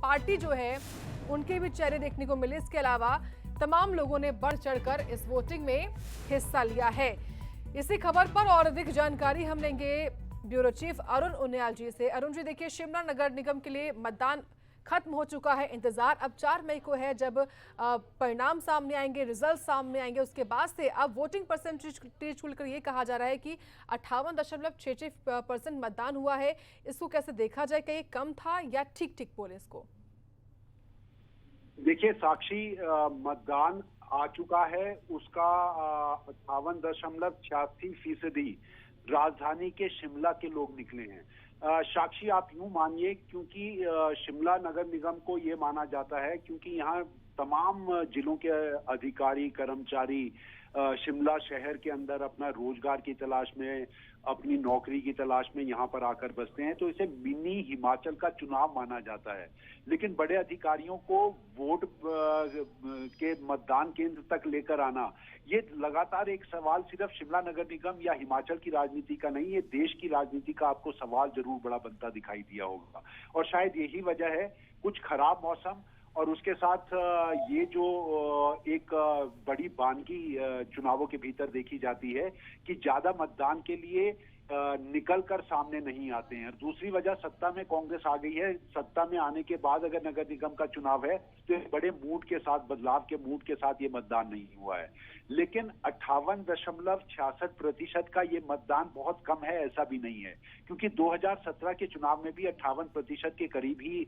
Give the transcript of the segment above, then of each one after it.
Party जो है उनके भी चेहरे देखने को मिले। इसके अलावा तमाम लोगों ने बढ़ चढ़कर इस वोटिंग में हिस्सा लिया है। इसी खबर पर और अधिक जानकारी हम लेंगे ब्यूरो चीफ अरुण उनियाल जी से। अरुण जी, देखिए, शिमला नगर निगम के लिए मतदान खत्म हो चुका है। इंतजार अब 4 मई को है, जब परिणाम सामने आएंगे, रिजल्ट सामने आएंगे। उसके बाद से अब वोटिंग परसेंटेज खुलकर ये कहा जा रहा है कि 58.66% मतदान हुआ है। इसको कैसे देखा जाए? कहीं कम था या ठीक ठीक बोले इसको? देखिए साक्षी, मतदान आ चुका है। उसका 58.86% राजधानी के शिमला के लोग निकले हैं। साक्षी, आप यूं मानिए, क्योंकि शिमला नगर निगम को ये माना जाता है क्योंकि यहाँ तमाम जिलों के अधिकारी कर्मचारी शिमला शहर के अंदर अपना रोजगार की तलाश में, अपनी नौकरी की तलाश में यहाँ पर आकर बसते हैं, तो इसे मिनी हिमाचल का चुनाव माना जाता है। लेकिन बड़े अधिकारियों को वोट के मतदान केंद्र तक लेकर आना, ये लगातार एक सवाल सिर्फ शिमला नगर निगम या हिमाचल की राजनीति का नहीं, ये देश की राजनीति का आपको सवाल जरूर बड़ा बनता दिखाई दिया होगा। और शायद यही वजह है, कुछ खराब मौसम और उसके साथ ये जो एक बड़ी बानगी चुनावों के भीतर देखी जाती है कि ज्यादा मतदान के लिए निकल कर सामने नहीं आते हैं। दूसरी वजह, सत्ता में कांग्रेस आ गई है। सत्ता में आने के बाद अगर नगर निगम का चुनाव है तो एक बड़े मूड के साथ, बदलाव के मूड के साथ ये मतदान नहीं हुआ है। लेकिन 58.66% का ये मतदान बहुत कम है, ऐसा भी नहीं है, क्योंकि 2017 के चुनाव में भी 58% के करीब ही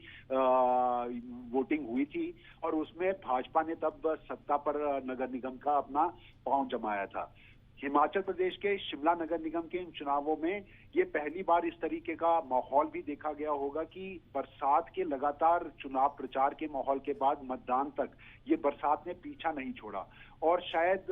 वोटिंग हुई थी और उसमें भाजपा ने तब सत्ता पर नगर निगम का अपना पांव जमाया था। हिमाचल प्रदेश के शिमला नगर निगम के इन चुनावों में ये पहली बार इस तरीके का माहौल भी देखा गया होगा कि बरसात के लगातार चुनाव प्रचार के माहौल के बाद मतदान तक ये बरसात ने पीछा नहीं छोड़ा और शायद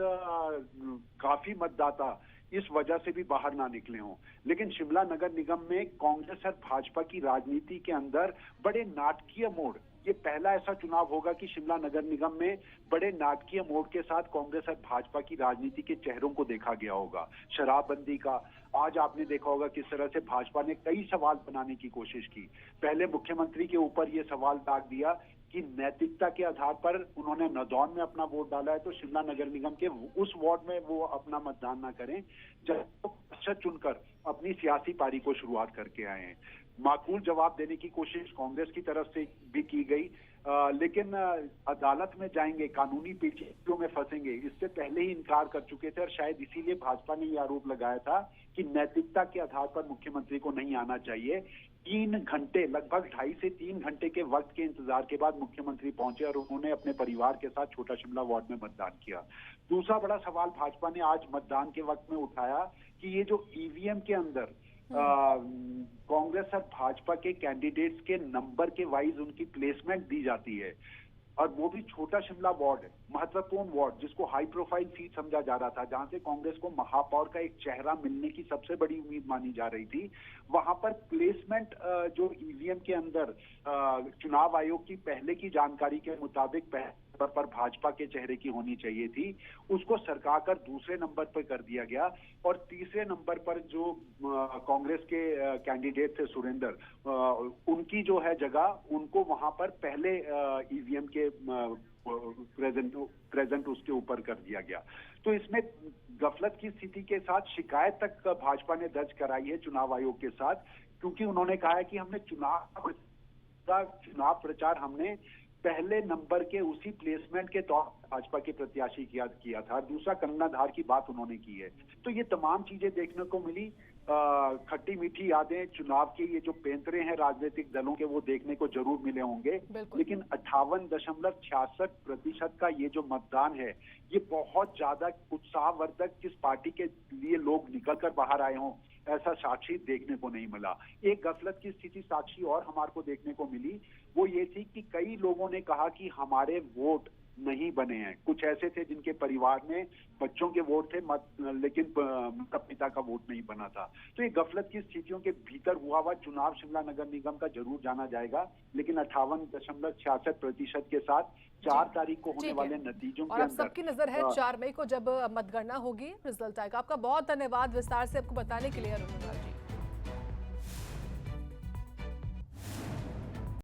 काफी मतदाता इस वजह से भी बाहर ना निकले हों। लेकिन शिमला नगर निगम में कांग्रेस और भाजपा की राजनीति के अंदर बड़े नाटकीय मोड़, ये पहला ऐसा चुनाव होगा कि शिमला नगर निगम में बड़े नाटकीय मोड़ के साथ कांग्रेस और भाजपा की राजनीति के चेहरों को देखा गया होगा। शराबबंदी का आज आपने देखा होगा किस तरह से भाजपा ने कई सवाल बनाने की कोशिश की। पहले मुख्यमंत्री के ऊपर ये सवाल दाग दिया कि नैतिकता के आधार पर उन्होंने नदौन में अपना वोट डाला है तो शिमला नगर निगम के उस वार्ड में वो अपना मतदान ना करें, जब पक्ष चुनकर अपनी सियासी पारी को शुरुआत करके आए हैं। माकूल जवाब देने की कोशिश कांग्रेस की तरफ से भी की गई, लेकिन अदालत में जाएंगे, कानूनी पेचीदगियों में फंसेंगे, इससे पहले ही इनकार कर चुके थे और शायद इसीलिए भाजपा ने यह आरोप लगाया था कि नैतिकता के आधार पर मुख्यमंत्री को नहीं आना चाहिए। 3 घंटे, लगभग 2.5 से 3 घंटे के वक्त के इंतजार के बाद मुख्यमंत्री पहुंचे और उन्होंने अपने परिवार के साथ छोटा शिमला वार्ड में मतदान किया। दूसरा बड़ा सवाल भाजपा ने आज मतदान के वक्त में उठाया कि ये जो ईवीएम के अंदर कांग्रेस और भाजपा के कैंडिडेट्स के नंबर के वाइज उनकी प्लेसमेंट दी जाती है और वो भी छोटा शिमला वार्ड, महत्वपूर्ण वार्ड जिसको हाई प्रोफाइल सीट समझा जा रहा था, जहां से कांग्रेस को महापौर का एक चेहरा मिलने की सबसे बड़ी उम्मीद मानी जा रही थी, वहां पर प्लेसमेंट जो ईवीएम के अंदर चुनाव आयोग की पहले की जानकारी के मुताबिक पर भाजपा के चेहरे की होनी चाहिए थी, उसको सरका कर दूसरे नंबर पर कर दिया गया और तीसरे नंबर पर जो कांग्रेस के कैंडिडेट थे सुरेंद्र, उनकी जो है जगह, उनको वहां पर पहले ईवीएम के प्रेजेंट उसके ऊपर कर दिया गया। तो इसमें गफलत की स्थिति के साथ शिकायत तक भाजपा ने दर्ज कराई है चुनाव आयोग के साथ, क्योंकि उन्होंने कहा है कि हमने चुनाव प्रचार हमने पहले नंबर के उसी प्लेसमेंट के तौर भाजपा के प्रत्याशी किया था। दूसरा कंगनाधार की बात उन्होंने की है। तो ये तमाम चीजें देखने को मिली। खट्टी मीठी यादें चुनाव के ये जो पेंतरे हैं राजनीतिक दलों के, वो देखने को जरूर मिले होंगे। लेकिन 58.66% का ये जो मतदान है, ये बहुत ज्यादा उत्साहवर्धक, किस पार्टी के लिए लोग निकल कर बाहर आए हों ऐसा साक्षी देखने को नहीं मिला। एक गफलत की स्थिति साक्षी और हमारे को देखने को मिली, वो ये थी कि कई लोगों ने कहा कि हमारे वोट नहीं बने हैं। कुछ ऐसे थे जिनके परिवार में बच्चों के वोट थे लेकिन माता पिता का वोट नहीं बना था। तो ये गफलत की स्थितियों के भीतर हुआ हुआ चुनाव शिमला नगर निगम का जरूर जाना जाएगा, लेकिन 58.66% के साथ 4 तारीख को होने वाले नतीजों और के अब सबकी नजर है 4 मई को जब मतगणना होगी, रिजल्ट आएगा। आपका बहुत धन्यवाद विस्तार से आपको बताने के लिए अरुण उनियाल जी।